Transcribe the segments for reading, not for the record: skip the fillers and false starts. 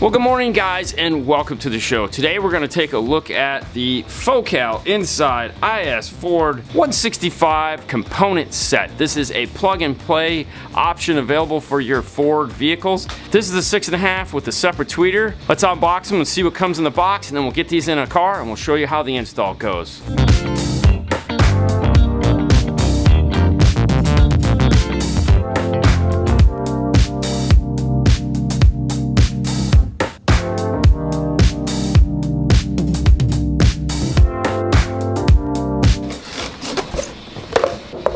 Well, good morning guys and welcome to the show. Today we're going to take a look at the Focal Inside IS Ford 165 component set. This is a plug and play option available for your Ford vehicles. This is the 6.5 with a separate tweeter. Let's unbox them and see what comes in the box, and then we'll get these in a car and we'll show you how the install goes.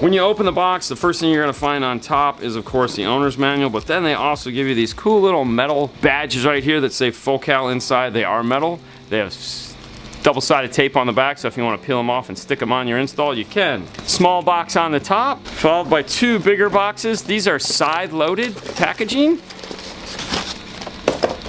When you open the box, the first thing you're going to find on top is, of course, the owner's manual, but then they also give you these cool little metal badges right here that say Focal inside. They are metal. They have double-sided tape on the back, so if you want to peel them off and stick them on your install, you can. Small box on the top, followed by two bigger boxes. These are side-loaded packaging.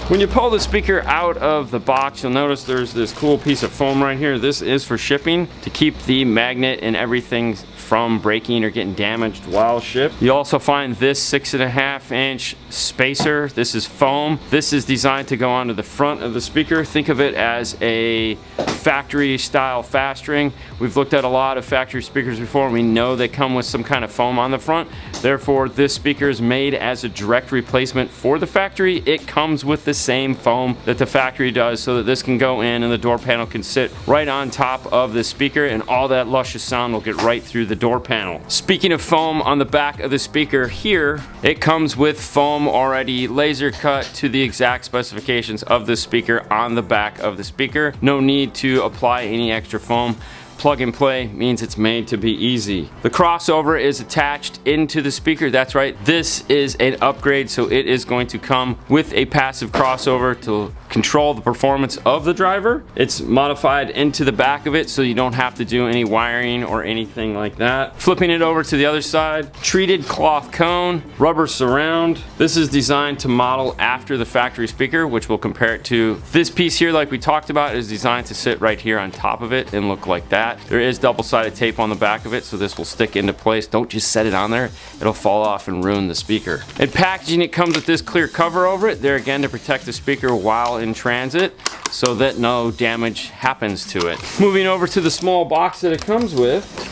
When you pull the speaker out of the box, you'll notice there's this cool piece of foam right here. This is for shipping, to keep the magnet and everything from breaking or getting damaged while shipped. You also find this 6.5-inch spacer. This is foam. This is designed to go onto the front of the speaker. Think of it as a factory style fast ring. We've looked at a lot of factory speakers before and we know they come with some kind of foam on the front. Therefore, this speaker is made as a direct replacement for the factory. It comes with the same foam that the factory does, so that this can go in and the door panel can sit right on top of the speaker and all that luscious sound will get right through the door panel. Speaking of foam, on the back of the speaker here, it comes with foam already laser cut to the exact specifications of the speaker on the back of the speaker. No need to apply any extra foam. Plug and play means it's made to be easy. The crossover is attached into the speaker. That's right, this is an upgrade, so it is going to come with a passive crossover to control the performance of the driver. It's modified into the back of it, so you don't have to do any wiring or anything like that. Flipping it over to the other side, treated cloth cone, rubber surround. This is designed to model after the factory speaker, which we'll compare it to. This piece here, like we talked about, is designed to sit right here on top of it and look like that. There is double-sided tape on the back of it, so this will stick into place. Don't just set it on there. It'll fall off and ruin the speaker. In packaging, it comes with this clear cover over it, there again to protect the speaker while in transit so that no damage happens to it. Moving over to the small box that it comes with.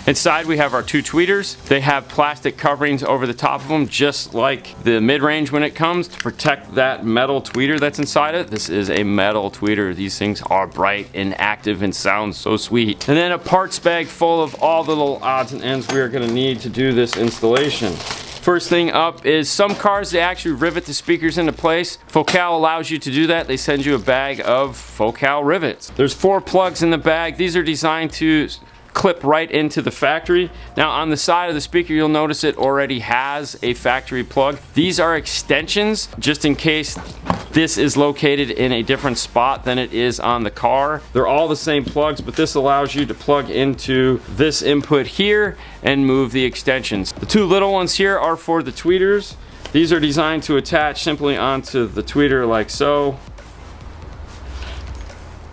Inside we have our two tweeters. They have plastic coverings over the top of them, just like the mid-range when it comes, to protect that metal tweeter that's inside it. This is a metal tweeter. These things are bright and active and sound so sweet. And then a parts bag full of all the little odds and ends we are going to need to do this installation. First thing up is some cars, they actually rivet the speakers into place. Focal allows you to do that. They send you a bag of Focal rivets. There's 4 plugs in the bag. These are designed to clip right into the factory. Now on the side of the speaker, you'll notice it already has a factory plug. These are extensions just in case this is located in a different spot than it is on the car. They're all the same plugs, but this allows you to plug into this input here and move the extensions. The 2 little ones here are for the tweeters. These are designed to attach simply onto the tweeter like so.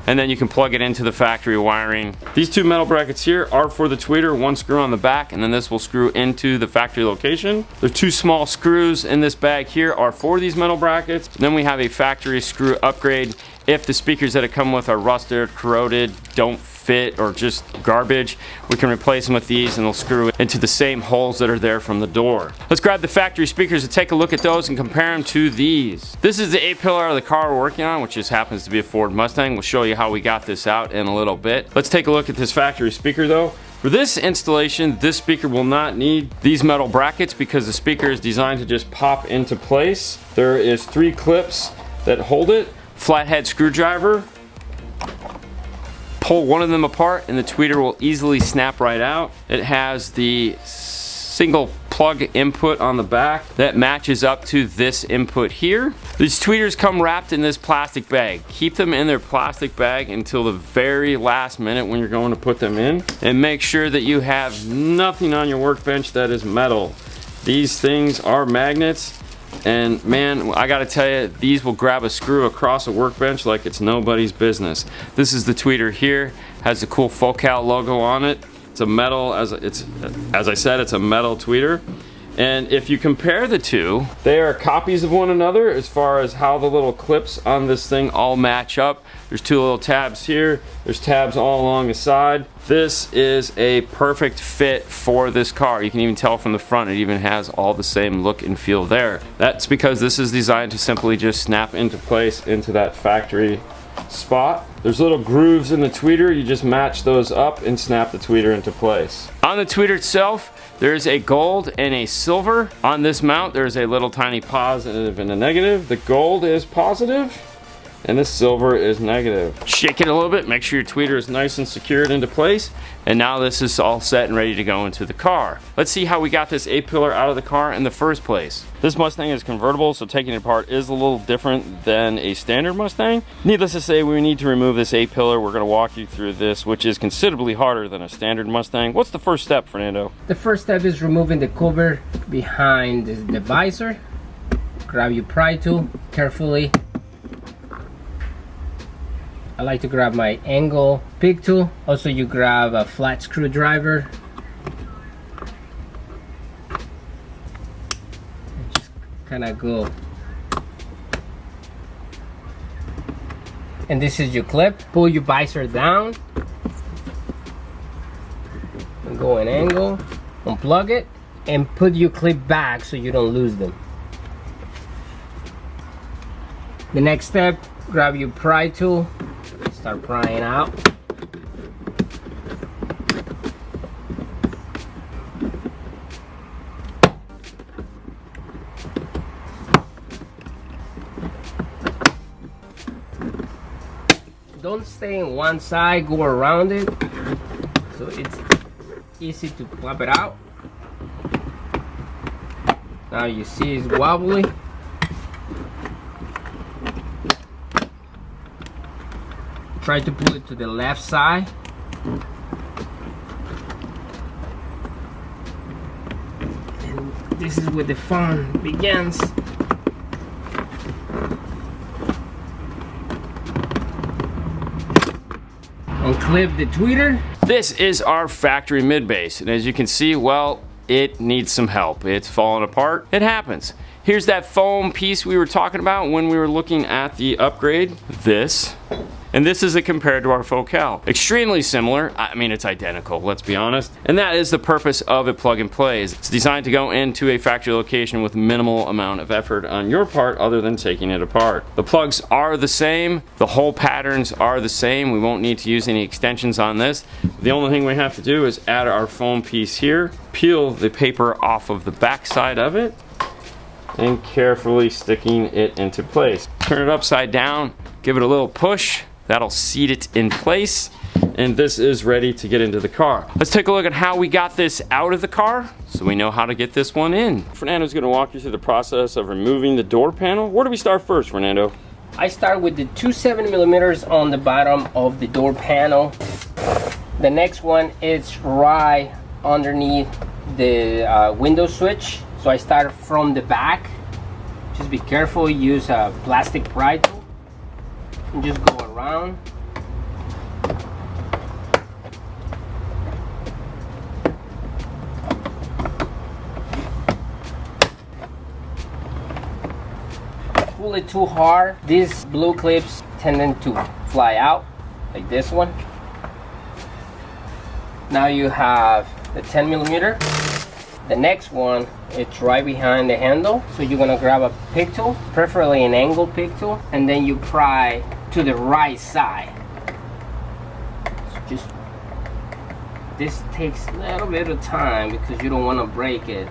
And then you can plug it into the factory wiring. These 2 metal brackets here are for the tweeter, 1 screw on the back, and then this will screw into the factory location. The 2 small screws in this bag here are for these metal brackets. And then we have a factory screw upgrade. If the speakers that it come with are rusted, corroded, don't fit, or just garbage, we can replace them with these and they'll screw into the same holes that are there from the door. Let's grab the factory speakers and take a look at those and compare them to these. This is the A-pillar of the car we're working on, which just happens to be a Ford Mustang. We'll show you how we got this out in a little bit. Let's take a look at this factory speaker though. For this installation, this speaker will not need these metal brackets because the speaker is designed to just pop into place. There is 3 clips that hold it. Flathead screwdriver. Pull one of them apart and the tweeter will easily snap right out. It has the single plug input on the back that matches up to this input here. These tweeters come wrapped in this plastic bag. Keep them in their plastic bag until the very last minute when you're going to put them in, and make sure that you have nothing on your workbench that is metal. These things are magnets, and man, I gotta tell you, these will grab a screw across a workbench like it's nobody's business. This is the tweeter here, has the cool Focal logo on it. It's a metal, as I said, it's a metal tweeter. And if you compare the two, they are copies of one another as far as how the little clips on this thing all match up. There's two little tabs here. There's tabs all along the side. This is a perfect fit for this car. You can even tell from the front, it even has all the same look and feel there. That's because this is designed to simply just snap into place into that factory spot. There's little grooves in the tweeter. You just match those up and snap the tweeter into place. On the tweeter itself, there's a gold and a silver. On this mount, there's a little tiny positive and a negative. The gold is positive and the silver is negative. Shake it a little bit, make sure your tweeter is nice and secured into place. And now this is all set and ready to go into the car. Let's see how we got this A-pillar out of the car in the first place. This Mustang is convertible, so taking it apart is a little different than a standard Mustang. Needless to say, we need to remove this A-pillar. We're gonna walk you through this, which is considerably harder than a standard Mustang. What's the first step, Fernando? The first step is removing the cover behind the visor. Grab your pry tool carefully. I like to grab my angle pick tool. Also, you grab a flat screwdriver. Just kind of go. And this is your clip. Pull your visor down. And go an angle. Unplug it. And put your clip back so you don't lose them. The next step, grab your pry tool. Start prying out. Don't stay in one side, go around it. So it's easy to pop it out. Now you see it's wobbly. Try to pull it to the left side. And this is where the fun begins. Unclip the tweeter. This is our factory mid base, and as you can see, well, it needs some help. It's falling apart. It happens. Here's that foam piece we were talking about when we were looking at the upgrade. This. And this is it compared to our Focal. Extremely similar. I mean, it's identical, let's be honest. And that is the purpose of a plug and play. It's designed to go into a factory location with minimal amount of effort on your part other than taking it apart. The plugs are the same. The hole patterns are the same. We won't need to use any extensions on this. The only thing we have to do is add our foam piece here, peel the paper off of the back side of it, and carefully sticking it into place. Turn it upside down, give it a little push. That'll seat it in place, and this is ready to get into the car. Let's take a look at how we got this out of the car so we know how to get this one in. Fernando's gonna walk you through the process of removing the door panel. Where do we start first, Fernando? I start with the 2.7mm on the bottom of the door panel. The next one is right underneath the window switch. So I start from the back. Just be careful, use a plastic pry tool. And just go around. Pull it too hard, these blue clips tend to fly out, like this one. Now you have the 10mm. The next one, it's right behind the handle. So you're gonna grab a pick tool, preferably an angle pick tool, and then you pry to the right side. So just, this takes a little bit of time because you don't want to break it.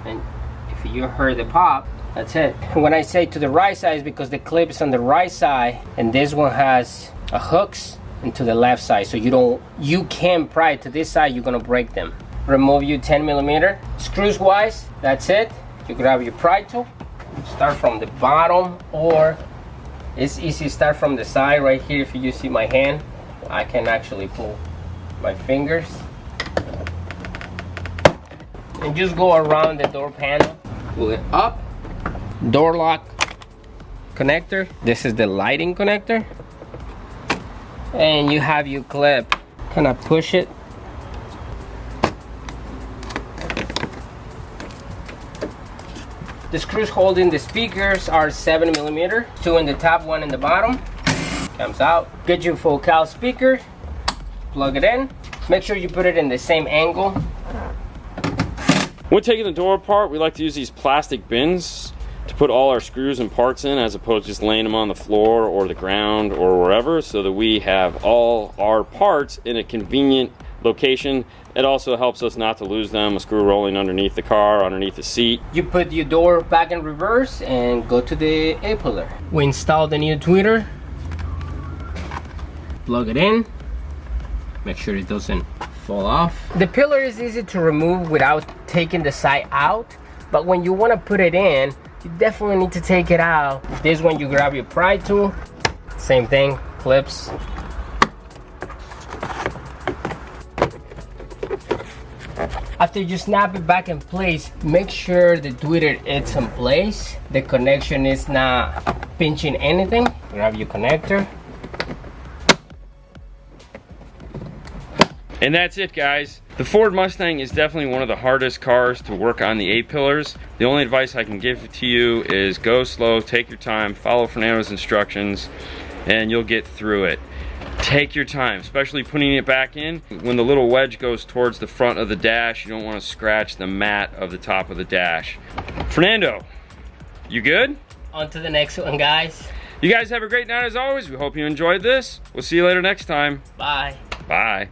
And if you heard the pop, that's it. When I say to the right side, is because the clip is on the right side, and this one has a hooks into the left side. So you can pry to this side, you're gonna break them. Remove your 10mm. Screws wise, that's it. You grab your pry tool, start from the bottom, or it's easy to start from the side right here. If you see my hand, I can actually pull my fingers and just go around the door panel, pull it up. Door lock connector, this is the lighting connector, and you have your clip. Kind of push it The screws holding the speakers are 7mm, 2 in the top, 1 in the bottom. Comes out. Get your full cal speaker, plug it in. Make sure you put it in the same angle. When taking the door apart, we like to use these plastic bins to put all our screws and parts in, as opposed to just laying them on the floor or the ground or wherever, so that we have all our parts in a convenient location. It also helps us not to lose them, a screw rolling underneath the car, underneath the seat. You put your door back in reverse and go to the A-pillar. We install the new tweeter. Plug it in. Make sure it doesn't fall off. The pillar is easy to remove without taking the side out, but when you want to put it in, you definitely need to take it out. This one, you grab your pry tool. Same thing, clips. After you snap it back in place, make sure the tweeter is in place. The connection is not pinching anything. Grab your connector. And that's it, guys. The Ford Mustang is definitely one of the hardest cars to work on the A-pillars. The only advice I can give to you is go slow, take your time, follow Fernando's instructions, and you'll get through it. Take your time, especially putting it back in. When the little wedge goes towards the front of the dash, you don't want to scratch the mat of the top of the dash. Fernando, you good? On to the next one, guys. You guys have a great night as always. We hope you enjoyed this. We'll see you later next time. Bye. Bye.